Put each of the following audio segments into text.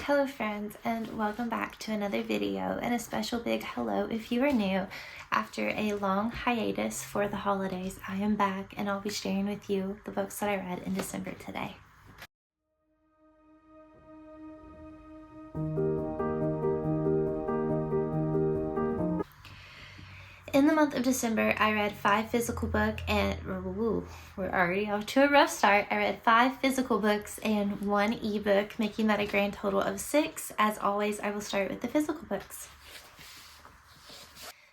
Hello friends, and welcome back to another video, and a special big hello if you are new. After a long hiatus for the holidays, I am back and I'll be sharing with you the books that I read in December today. In the month of December, I read 5 physical books and we're already off to a rough start. I read 5 physical books and 1 ebook, making that a grand total of 6. As always, I will start with the physical books.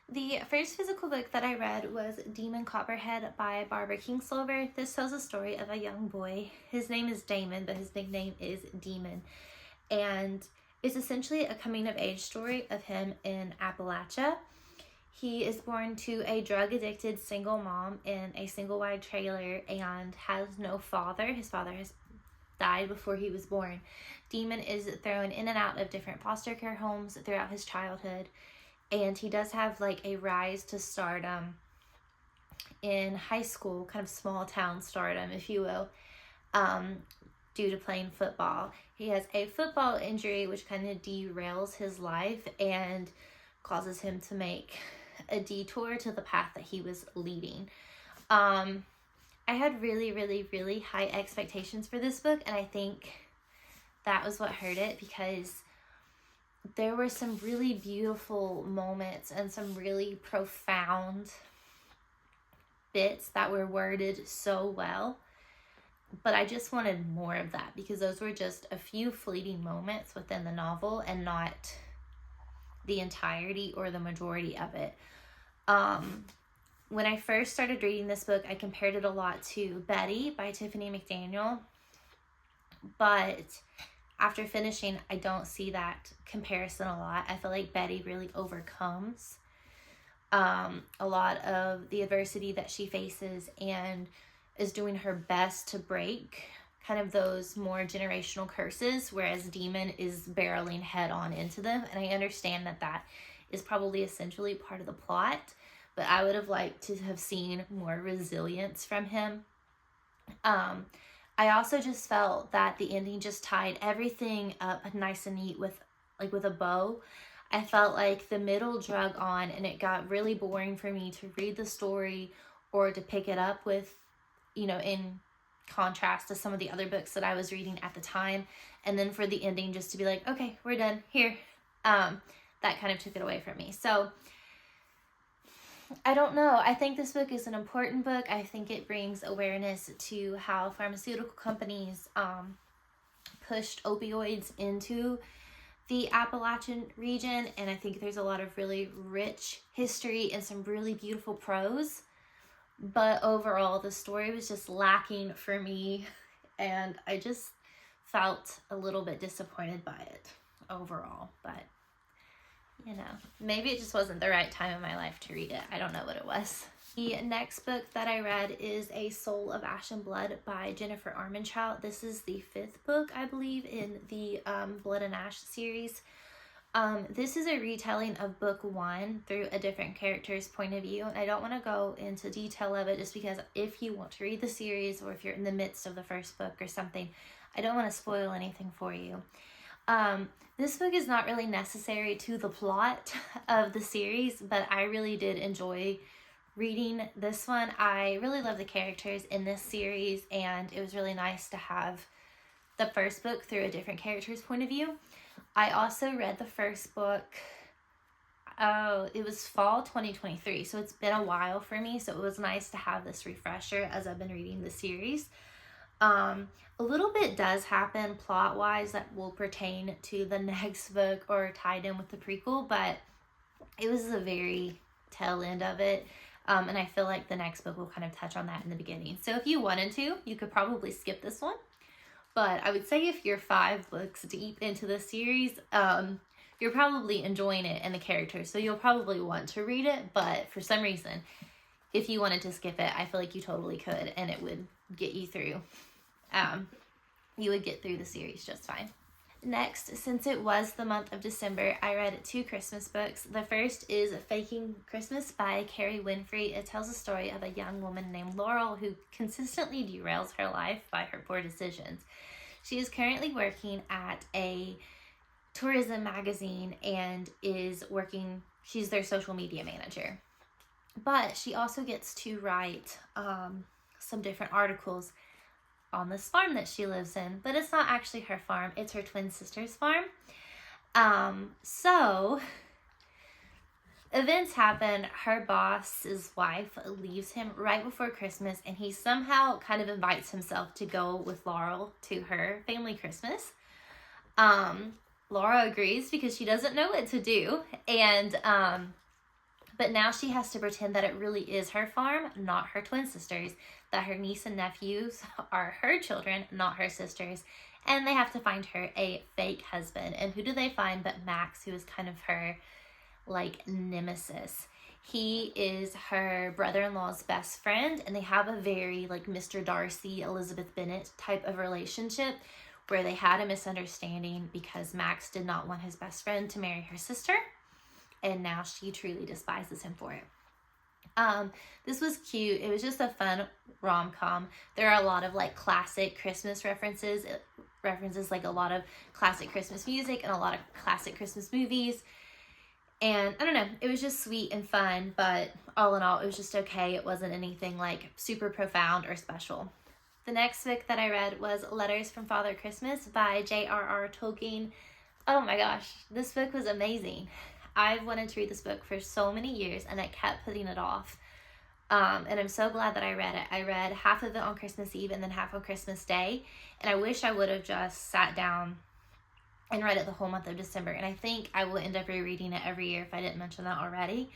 The first physical book that I read was Demon Copperhead by Barbra Kingsolver. This tells the story of a young boy. His name is Damon, but his nickname is Demon. And it's essentially a coming-of-age story of him in Appalachia. He is born to a drug-addicted single mom in a single-wide trailer and has no father. His father has died before he was born. Demon is thrown in and out of different foster care homes throughout his childhood, and he does have like a rise to stardom in high school, kind of small town stardom, if you will, due to playing football. He has a football injury which kind of derails his life and causes him to make a detour to the path that he was leading. I had really high expectations for this book, and I think that was what hurt it, because there were some really beautiful moments and some really profound bits that were worded so well, but I just wanted more of that, because those were just a few fleeting moments within the novel and not the entirety or the majority of it. When I first started reading this book, I compared it a lot to Betty by Tiffany McDaniel, but after finishing, I don't see that comparison a lot. I feel like Betty really overcomes a lot of the adversity that she faces and is doing her best to break kind of those more generational curses, whereas Demon is barreling head on into them. And I understand that that is probably essentially part of the plot, but I would have liked to have seen more resilience from him. I also just felt that the ending just tied everything up nice and neat with a bow. I felt like the middle drug on and it got really boring for me to read the story or to pick it up with, in contrast to some of the other books that I was reading at the time, and then for the ending just to be like, okay, we're done here. That kind of took it away from me. So I don't know. I think this book is an important book. I think it brings awareness to how pharmaceutical companies pushed opioids into the Appalachian region, and I think there's a lot of really rich history and some really beautiful prose. But overall, the story was just lacking for me, and I just felt a little bit disappointed by it overall. But, maybe it just wasn't the right time in my life to read it. I don't know what it was. The next book that I read is A Soul of Ash and Blood by Jennifer Armentrout. This is the 5th book, I believe, in the Blood and Ash series. This is a retelling of book 1 through a different character's point of view. And I don't want to go into detail of it just because if you want to read the series or if you're in the midst of the first book or something, I don't want to spoil anything for you. This book is not really necessary to the plot of the series, but I really did enjoy reading this one. I really love the characters in this series, and it was really nice to have the first book through a different character's point of view. I also read the first book, it was fall 2023, so it's been a while for me, so it was nice to have this refresher as I've been reading the series. A little bit does happen plot-wise that will pertain to the next book or tied in with the prequel, but it was the very tail end of it, and I feel like the next book will kind of touch on that in the beginning. So if you wanted to, you could probably skip this one. But I would say if you're 5 books deep into the series, you're probably enjoying it and the characters, so you'll probably want to read it. But for some reason, if you wanted to skip it, I feel like you totally could, and it would get you through. You would get through the series just fine. Next, since it was the month of December, I read 2 Christmas books. The first is Faking Christmas by Kerry Winfrey. It tells the story of a young woman named Laurel who consistently derails her life by her poor decisions. She is currently working at a tourism magazine and is working, she's their social media manager. But she also gets to write some different articles on this farm that she lives in. But it's not actually her farm, it's her twin sister's farm. So events happen. Her boss's wife leaves him right before Christmas, and he somehow kind of invites himself to go with Laurel to her family Christmas. Laura agrees because she doesn't know what to do, and but now she has to pretend that it really is her farm, not her twin sisters, that her niece and nephews are her children, not her sisters, and they have to find her a fake husband. And who do they find but Max, who is kind of her like nemesis. He is her brother-in-law's best friend, and they have a very like Mr. Darcy, Elizabeth Bennet type of relationship where they had a misunderstanding because Max did not want his best friend to marry her sister, and now she truly despises him for it. This was cute. It was just a fun rom-com. There are a lot of like classic Christmas references. It references like a lot of classic Christmas music and a lot of classic Christmas movies. And I don't know, it was just sweet and fun, but all in all, it was just okay. It wasn't anything like super profound or special. The next book that I read was Letters from Father Christmas by J.R.R. Tolkien. Oh my gosh, this book was amazing. I've wanted to read this book for so many years, and I kept putting it off. And I'm so glad that I read it. I read half of it on Christmas Eve and then half on Christmas Day. And I wish I would have just sat down and read it the whole month of December. And I think I will end up rereading it every year if I didn't mention that already.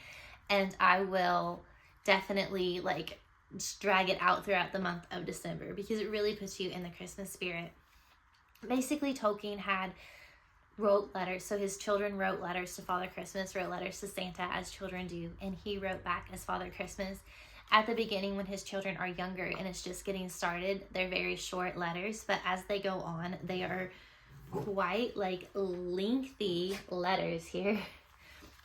And I will definitely like just drag it out throughout the month of December because it really puts you in the Christmas spirit. Basically, Tolkien wrote letters. So his children wrote letters to Father Christmas, wrote letters to Santa as children do. And he wrote back as Father Christmas. At the beginning when his children are younger and it's just getting started, they're very short letters. But as they go on, they are quite like lengthy letters here.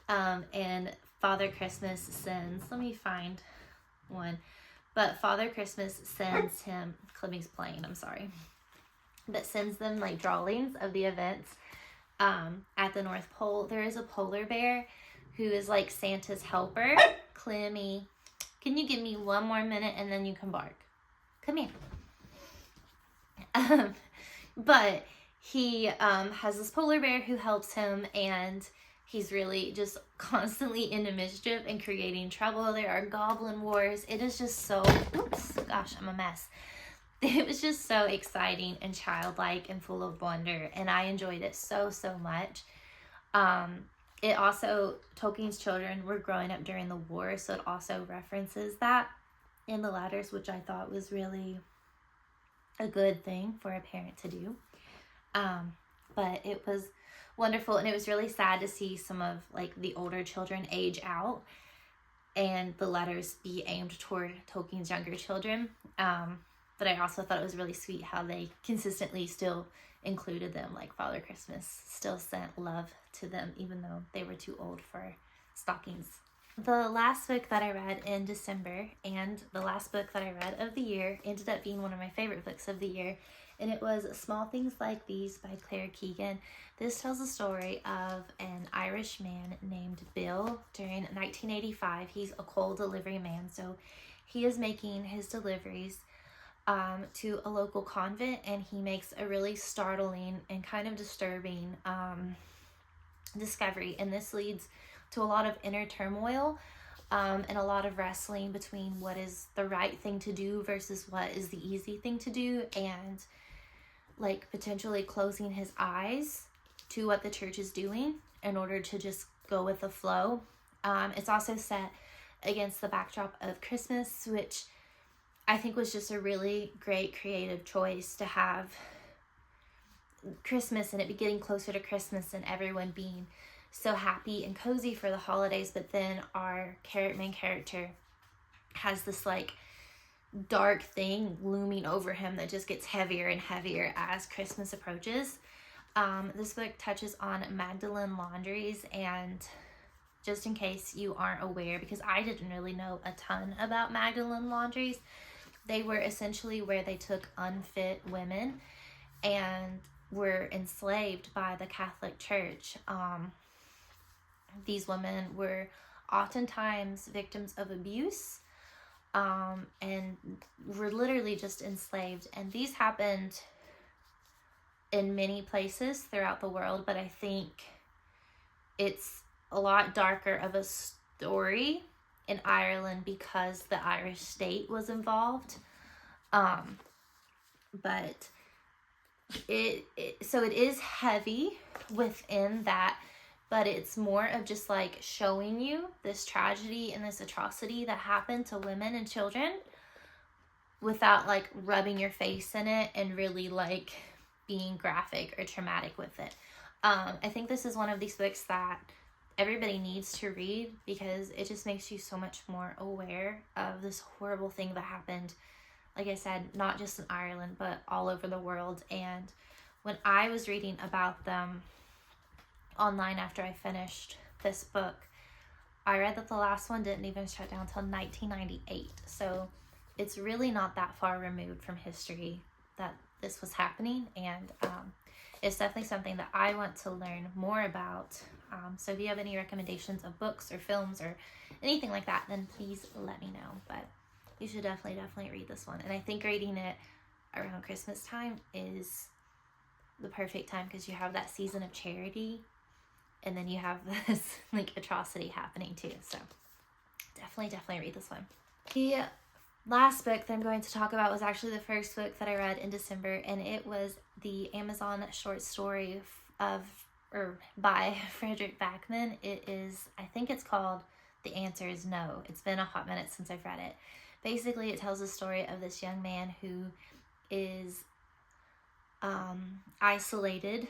And Father Christmas sends, let me find one, but Father Christmas sends him, Clipping's playing, I'm sorry, but sends them like drawings of the events at the North Pole. There is a polar bear who is like Santa's helper. Clemmy, can you give me one more minute and then you can bark? Come here. But he has this polar bear who helps him, and he's really just constantly into mischief and creating trouble. There are goblin wars. It is just so, oops, gosh, I'm a mess. It was just so exciting and childlike and full of wonder, and I enjoyed it so much. It also, Tolkien's children were growing up during the war, so it also references that in the letters, which I thought was really a good thing for a parent to do. But it was wonderful, and it was really sad to see some of like the older children age out and the letters be aimed toward Tolkien's younger children. But I also thought it was really sweet how they consistently still included them, like Father Christmas still sent love to them even though they were too old for stockings. The last book that I read in December and the last book that I read of the year ended up being one of my favorite books of the year, and it was Small Things Like These by Keegan. This tells the story of an Irish man named Bill during 1985. He's a coal delivery man, so he is making his deliveries to a local convent, and he makes a really startling and kind of disturbing discovery, and this leads to a lot of inner turmoil and a lot of wrestling between what is the right thing to do versus what is the easy thing to do, and like potentially closing his eyes to what the church is doing in order to just go with the flow. It's also set against the backdrop of Christmas, which I think was just a really great creative choice to have Christmas and it be getting closer to Christmas and everyone being so happy and cozy for the holidays, but then our main character has this like dark thing looming over him that just gets heavier and heavier as Christmas approaches. This book touches on Magdalene laundries, and just in case you aren't aware, because I didn't really know a ton about Magdalene laundries, they were essentially where they took unfit women and were enslaved by the Catholic Church. These women were oftentimes victims of abuse, and were literally just enslaved. And these happened in many places throughout the world, but I think it's a lot darker of a story in Ireland because the Irish state was involved. But it is heavy within that, but it's more of just like showing you this tragedy and this atrocity that happened to women and children without like rubbing your face in it and really like being graphic or traumatic with it. I think this is one of these books that everybody needs to read because it just makes you so much more aware of this horrible thing that happened, like I said, not just in Ireland, but all over the world. And when I was reading about them online after I finished this book, I read that the last one didn't even shut down until 1998. So it's really not that far removed from history that this was happening. And it's definitely something that I want to learn more about. So if you have any recommendations of books or films or anything like that, then please let me know. But you should definitely read this one. And I think reading it around Christmas time is the perfect time because you have that season of charity and then you have this like atrocity happening too. So definitely read this one. The last book that I'm going to talk about was actually the first book that I read in December, and it was the Amazon short story by Fredrik Backman. It is, I think it's called The Answer is No. It's been a hot minute since I've read it. Basically, it tells the story of this young man who is isolated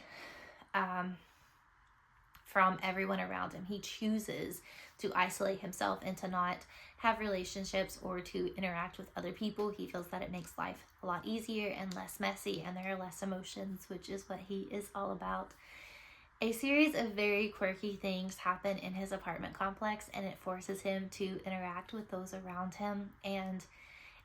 from everyone around him. He chooses to isolate himself and to not have relationships or to interact with other people. He feels that it makes life a lot easier and less messy, and there are less emotions, which is what he is all about. A series of very quirky things happen in his apartment complex, and it forces him to interact with those around him. And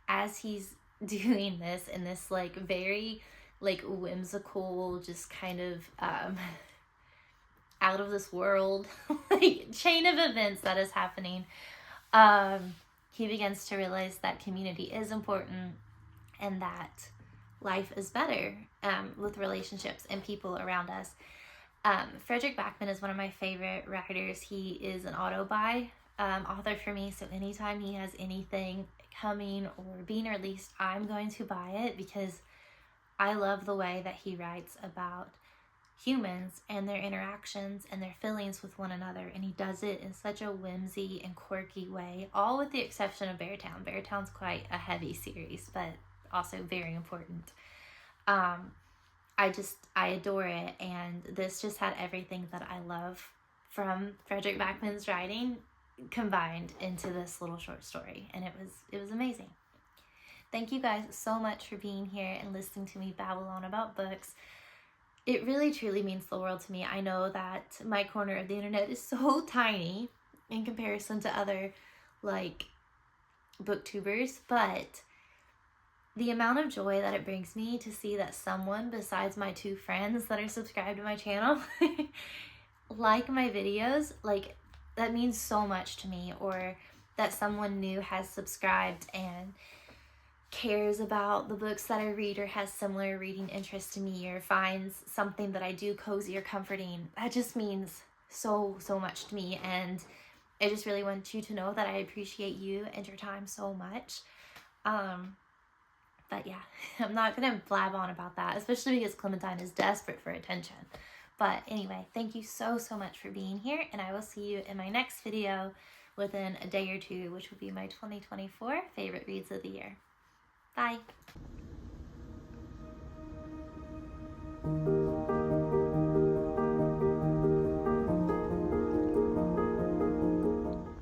as he's doing this in this like very like whimsical, just kind of out of this world like chain of events that is happening, he begins to realize that community is important and that life is better with relationships and people around us. Fredrik Backman is one of my favorite writers. He is an auto-buy author for me, so anytime he has anything coming or being released, I'm going to buy it because I love the way that he writes about humans and their interactions and their feelings with one another, and he does it in such a whimsy and quirky way, all with the exception of Beartown. Beartown's quite a heavy series, but also very important. I adore it, and this just had everything that I love from Fredrik Backman's writing combined into this little short story, and it was amazing. Thank you guys so much for being here and listening to me babble on about books. It really truly means the world to me. I know that my corner of the internet is so tiny in comparison to other like booktubers, but the amount of joy that it brings me to see that someone besides my two friends that are subscribed to my channel like my videos, like that means so much to me. Or that someone new has subscribed and cares about the books that I read or has similar reading interests to me or finds something that I do cozy or comforting. That just means so much to me, and I just really want you to know that I appreciate you and your time so much. But yeah, I'm not gonna blab on about that, especially because Clementine is desperate for attention. But anyway, thank you so much for being here, and I will see you in my next video within a day or two, which will be my 2024 favorite reads of the year. Bye.